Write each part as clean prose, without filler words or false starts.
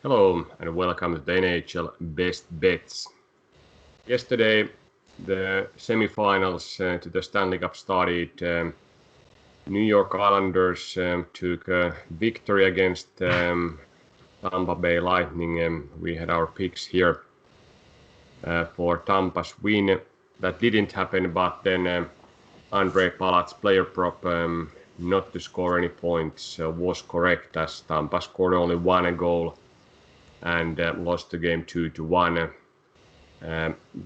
Hello and welcome to the NHL Best Bets. Yesterday, the semifinals to the Stanley Cup started. New York Islanders took a victory against Tampa Bay Lightning. We had our picks here for Tampa's win. That didn't happen, but then Andre Palat's player prop not to score any points was correct, as Tampa scored only one goal and lost the game 2-1.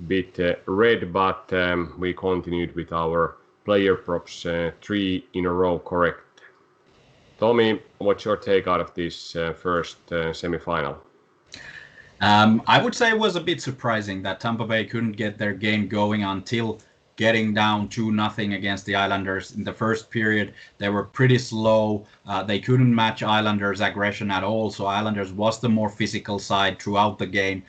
Bit red, but we continued with our player props, 3 in a row correct. Tommy, what's your take out of this first semifinal? I would say it was a bit surprising that Tampa Bay couldn't get their game going until getting down 2-0 against the Islanders in the first period. They were pretty slow. They couldn't match Islanders' aggression at all, so Islanders was the more physical side throughout the game.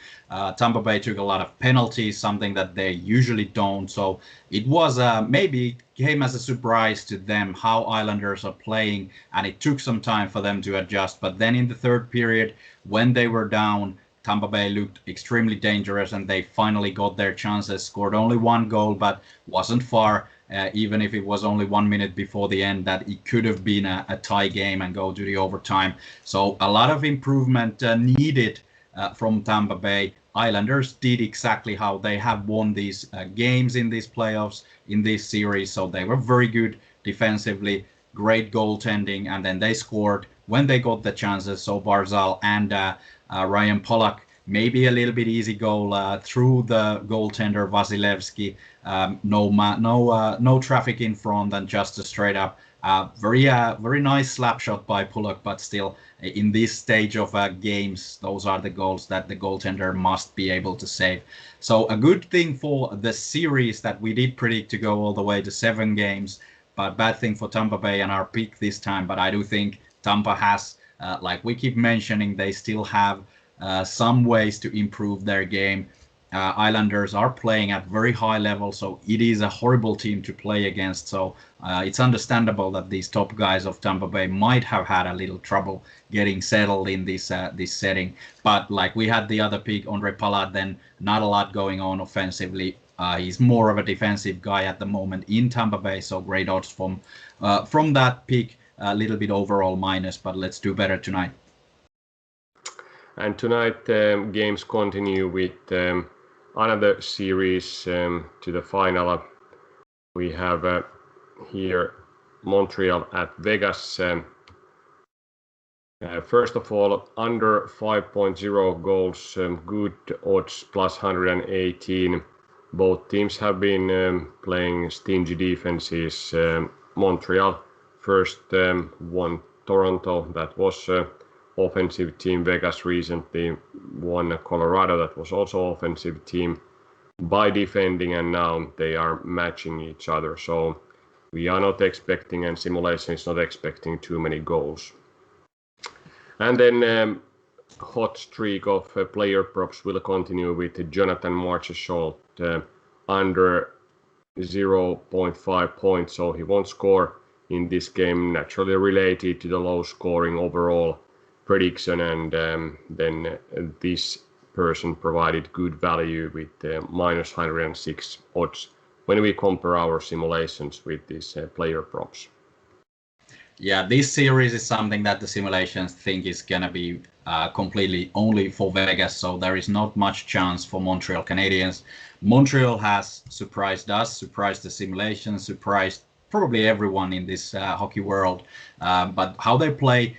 Tampa Bay took a lot of penalties, something that they usually don't, so it was maybe came as a surprise to them how Islanders are playing, and it took some time for them to adjust. But then in the third period, when they were down, Tampa Bay looked extremely dangerous, and they finally got their chances, scored only one goal, but wasn't far, even if it was only 1 minute before the end, that it could have been a tie game and go to the overtime. So a lot of improvement needed from Tampa Bay. Islanders did exactly how they have won these games in these playoffs, in this series. So they were very good defensively, great goaltending, and then they scored when they got the chances. So Barzal and Ryan Pollock, maybe a little bit easy goal through the goaltender Vasilevsky. No traffic in front, and just a straight up. Very nice slap shot by Pollock, but still, in this stage of games, those are the goals that the goaltender must be able to save. So a good thing for the series that we did predict to go all the way to 7 games, but bad thing for Tampa Bay and our pick this time. But I do think Tampa has, like we keep mentioning, they still have some ways to improve their game. Islanders are playing at very high level, so it is a horrible team to play against. So it's understandable that these top guys of Tampa Bay might have had a little trouble getting settled in this setting. But like we had the other pick, Andre Palat, then not a lot going on offensively. He's more of a defensive guy at the moment in Tampa Bay, so great odds from that pick. A little bit overall minus, but let's do better tonight. And tonight games continue with another series to the final. We have here Montreal at Vegas. First of all, under 5.0 goals, good odds plus 118. Both teams have been playing stingy defenses. Montreal first won Toronto, that was offensive team. Vegas recently won Colorado, that was also offensive team, by defending, and now they are matching each other. So we are not expecting, and simulation is not expecting, too many goals. And then hot streak of player props will continue with Jonathan Marchessault under 0.5 points, so he won't score in this game, naturally related to the low scoring overall prediction. And then this person provided good value with minus 106 odds when we compare our simulations with these player props. Yeah, this series is something that the simulations think is going to be completely only for Vegas, so there is not much chance for Montreal Canadiens. Montreal has surprised us, surprised the simulations, surprised probably everyone in this hockey world. But how they play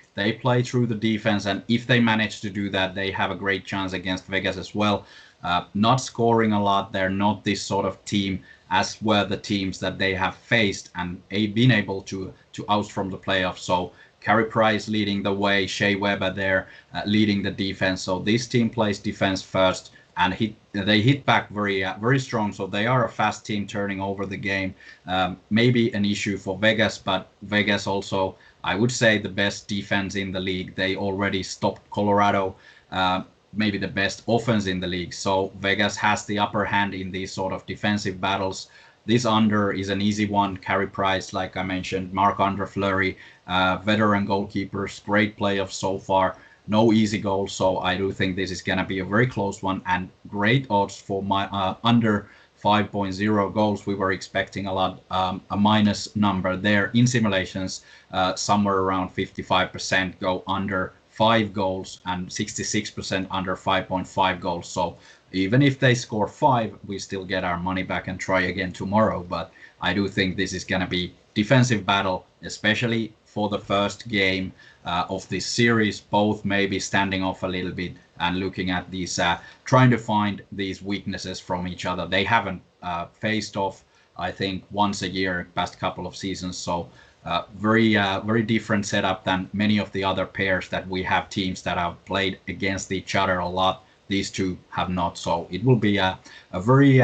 through the defense, and if they manage to do that, they have a great chance against Vegas as well. Not scoring a lot, they're not this sort of team as were the teams that they have faced and been able to oust from the playoffs. So Carey Price leading the way, Shea Weber there leading the defense. So this team plays defense first, and they hit back very strong. So they are a fast team turning over the game. Maybe an issue for Vegas, but Vegas also, I would say, the best defense in the league. They already stopped Colorado, maybe the best offense in the league. So Vegas has the upper hand in these sort of defensive battles. This under is an easy one. Carey Price, like I mentioned, Marc-Andre Fleury, veteran goalkeepers, great playoffs so far. no easy goals. So I do think this is going to be a very close one and great odds for my under 5.0 goals. We were expecting a lot, a minus number there in simulations, somewhere around 55% go under 5 goals and 66% under 5.5 goals. So even if they score 5, we still get our money back and try again tomorrow. But I do think this is going to be defensive battle, especially for the first game of this series, both maybe standing off a little bit and looking at these, trying to find these weaknesses from each other. They haven't faced off, I think, once a year past couple of seasons. So very different setup than many of the other pairs that we have, teams that have played against each other a lot. These two have not. So it will be a very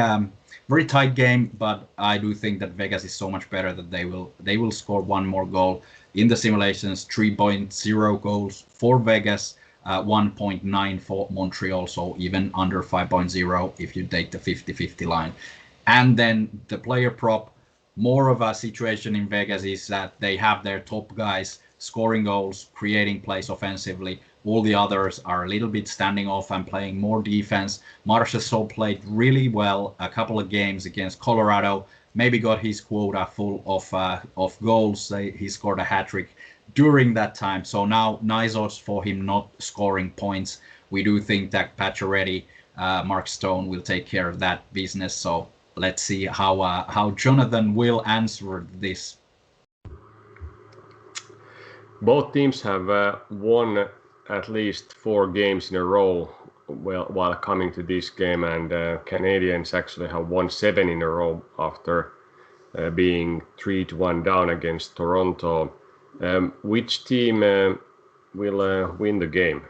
tight game, but I do think that Vegas is so much better that they will score one more goal. In the simulations, 3.0 goals for Vegas, 1.9 for Montreal, so even under 5.0 if you take the 50-50 line. And then the player prop, more of a situation in Vegas is that they have their top guys scoring goals, creating plays offensively. All the others are a little bit standing off and playing more defense. Marchessault played really well a couple of games against Colorado. Maybe got his quota full of goals. He scored a hat trick during that time. So now nice odds for him not scoring points. We do think that Pacioretty, Mark Stone will take care of that business. So let's see how Jonathan will answer this. Both teams have won at least 4 games in a row while coming to this game, and Canadiens actually have won 7 in a row after being 3-1 down against Toronto. Which team will win the game?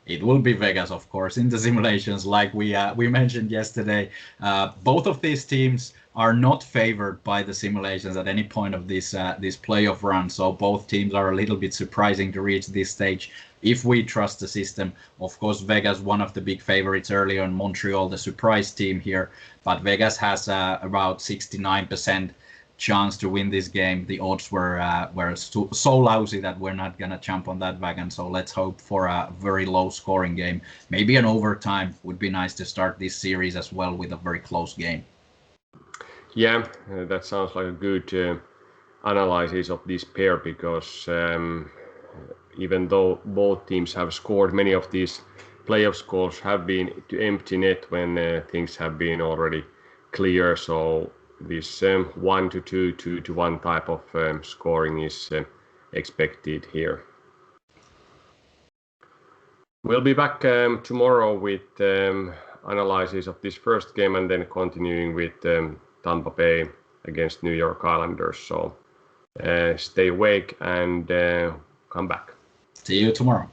It will be Vegas, of course, in the simulations, like we mentioned yesterday. Both of these teams are not favored by the simulations at any point of this playoff run. So both teams are a little bit surprising to reach this stage if we trust the system. Of course, Vegas, one of the big favorites earlier, in Montreal, the surprise team here. But Vegas has about 69% chance to win this game. The odds were so lousy that we're not gonna jump on that wagon. So let's hope for a very low scoring game. Maybe an overtime would be nice to start this series as well with a very close game. Yeah, that sounds like a good analysis of this pair, because even though both teams have scored, many of these playoff scores have been to empty net when things have been already clear. So this 1-2, 2-1 type of scoring is expected here. We'll be back tomorrow with analysis of this first game and then continuing with Tampa Bay against New York Islanders. So stay awake and come back. See you tomorrow.